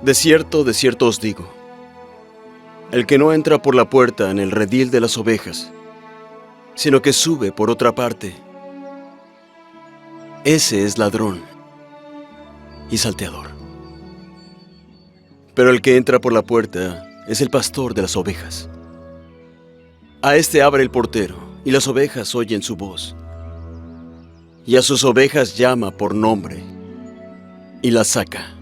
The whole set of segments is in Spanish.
De cierto os digo, el que no entra por la puerta en el redil de las ovejas, sino que sube por otra parte, ese es ladrón y salteador. Pero el que entra por la puerta es el pastor de las ovejas. A éste abre el portero, y las ovejas oyen su voz. Y a sus ovejas llama por nombre, y las saca.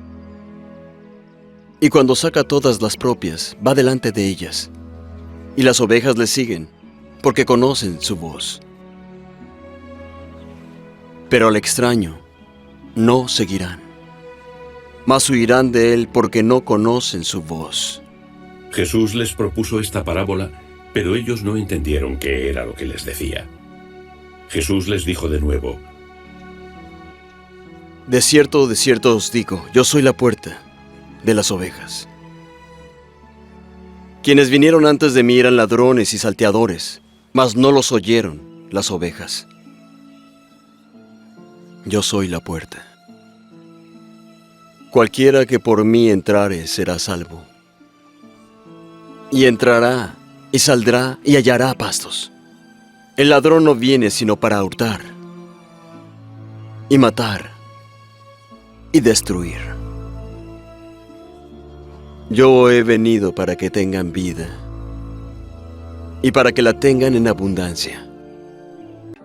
Y cuando saca todas las propias, va delante de ellas, y las ovejas le siguen, porque conocen su voz. Pero al extraño no seguirán, mas huirán de él porque no conocen su voz. Jesús les propuso esta parábola, pero ellos no entendieron qué era lo que les decía. Jesús les dijo de nuevo: de cierto os digo, yo soy la puerta de las ovejas. Quienes vinieron antes de mí eran ladrones y salteadores, mas no los oyeron las ovejas. Yo soy la puerta. Cualquiera que por mí entrare será salvo. Y entrará, y saldrá, y hallará pastos. El ladrón no viene sino para hurtar, y matar, y destruir. Yo he venido para que tengan vida, y para que la tengan en abundancia.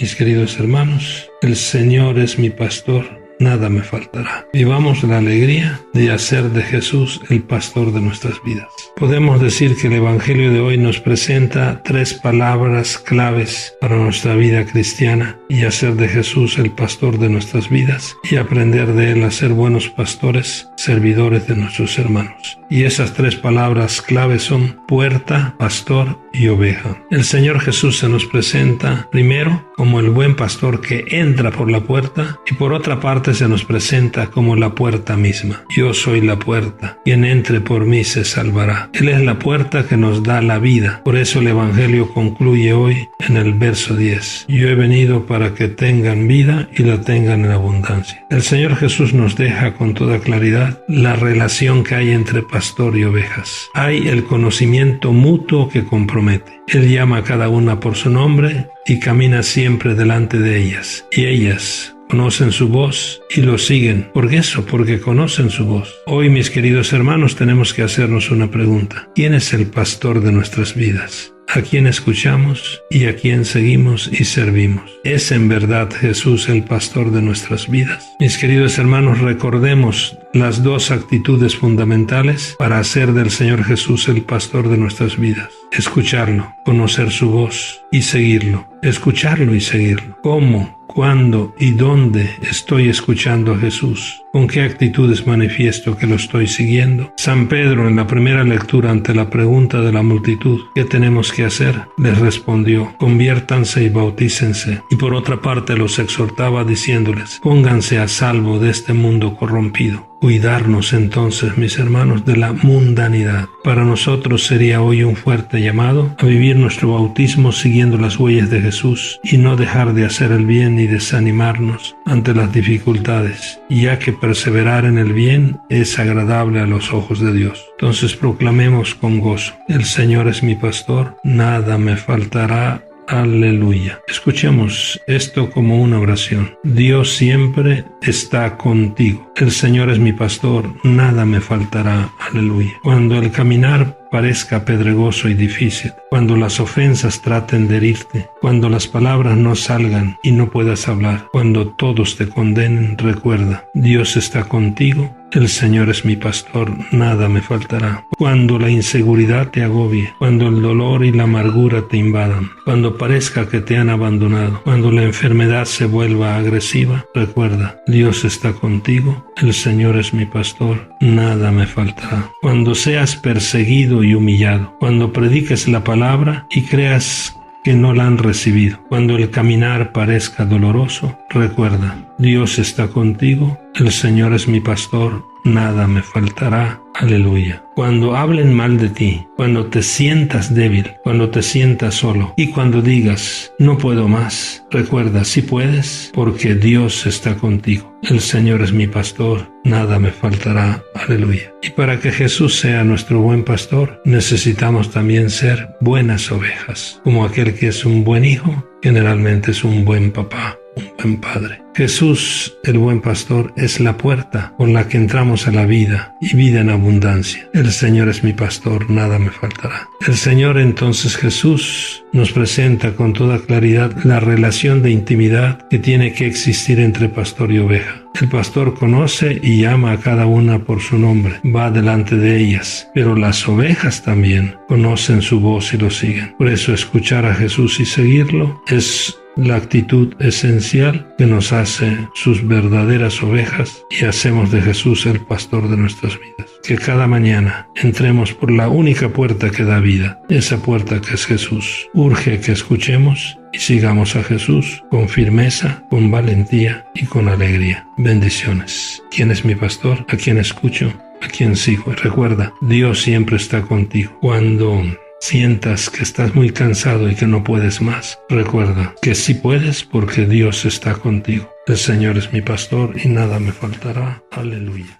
Mis queridos hermanos, el Señor es mi pastor, nada me faltará. Vivamos la alegría de hacer de Jesús el pastor de nuestras vidas. Podemos decir que el Evangelio de hoy nos presenta 3 palabras claves para nuestra vida cristiana: y hacer de Jesús el pastor de nuestras vidas, y aprender de Él a ser buenos pastores, servidores de nuestros hermanos. Y esas 3 palabras claves son puerta, pastor y oveja. El Señor Jesús se nos presenta primero como el buen pastor que entra por la puerta, y por otra parte se nos presenta como la puerta misma. Yo soy la puerta, quien entre por mí se salvará. Él es la puerta que nos da la vida. Por eso el Evangelio concluye hoy en el verso 10. Yo he venido para que tengan vida y la tengan en abundancia. El Señor Jesús nos deja con toda claridad la relación que hay entre pastor y ovejas. Hay el conocimiento mutuo que compromete. Él llama a cada una por su nombre y camina siempre delante de ellas. Y ellas conocen su voz y lo siguen. ¿Por eso? Porque conocen su voz. Hoy, mis queridos hermanos, tenemos que hacernos una pregunta: ¿quién es el pastor de nuestras vidas? ¿A quién escuchamos y a quién seguimos y servimos? ¿Es en verdad Jesús el pastor de nuestras vidas? Mis queridos hermanos, recordemos las 2 actitudes fundamentales para hacer del Señor Jesús el pastor de nuestras vidas: escucharlo, conocer su voz y seguirlo. Escucharlo y seguirlo. ¿Cómo, cuándo y dónde estoy escuchando a Jesús? ¿Con qué actitudes manifiesto que lo estoy siguiendo? San Pedro, en la primera lectura ante la pregunta de la multitud, ¿qué tenemos que hacer?, les respondió: conviértanse y bautícense. Y por otra parte los exhortaba diciéndoles: pónganse a salvo de este mundo corrompido. Cuidarnos entonces, mis hermanos, de la mundanidad. Para nosotros sería hoy un fuerte llamado a vivir nuestro bautismo siguiendo las huellas de Jesús y no dejar de hacer el bien ni desanimarnos ante las dificultades, ya que perseverar en el bien es agradable a los ojos de Dios. Entonces proclamemos con gozo: el Señor es mi pastor, nada me faltará. Aleluya. Escuchemos esto como una oración. Dios siempre está contigo. El Señor es mi pastor, nada me faltará. Aleluya. Cuando el caminar parezca pedregoso y difícil, cuando las ofensas traten de herirte, cuando las palabras no salgan y no puedas hablar, cuando todos te condenen, recuerda: Dios está contigo. El Señor es mi pastor, nada me faltará. Cuando la inseguridad te agobie, cuando el dolor y la amargura te invadan, cuando parezca que te han abandonado, cuando la enfermedad se vuelva agresiva, recuerda: Dios está contigo, el Señor es mi pastor, nada me faltará. Cuando seas perseguido y humillado, cuando prediques la palabra y creas que no la han recibido, cuando el caminar parezca doloroso, recuerda: Dios está contigo, el Señor es mi pastor, nada me faltará. Aleluya. Cuando hablen mal de ti, cuando te sientas débil, cuando te sientas solo y cuando digas, no puedo más, recuerda, sí puedes, porque Dios está contigo. El Señor es mi pastor, nada me faltará. Aleluya. Y para que Jesús sea nuestro buen pastor, necesitamos también ser buenas ovejas. Como aquel que es un buen hijo, generalmente es un buen papá, un buen padre. Jesús, el buen pastor, es la puerta por la que entramos a la vida y vida en abundancia. El Señor es mi pastor, nada me faltará. El Señor, entonces Jesús, nos presenta con toda claridad la relación de intimidad que tiene que existir entre pastor y oveja. El pastor conoce y llama a cada una por su nombre, va delante de ellas, pero las ovejas también conocen su voz y lo siguen. Por eso escuchar a Jesús y seguirlo es la actitud esencial que nos hace sus verdaderas ovejas y hacemos de Jesús el pastor de nuestras vidas. Que cada mañana entremos por la única puerta que da vida, esa puerta que es Jesús. Urge que escuchemos y sigamos a Jesús con firmeza, con valentía y con alegría. Bendiciones. ¿Quién es mi pastor? ¿A quién escucho? ¿A quién sigo? Y recuerda, Dios siempre está contigo. Cuando sientas que estás muy cansado y que no puedes más, recuerda que sí puedes porque Dios está contigo. El Señor es mi pastor y nada me faltará. Aleluya.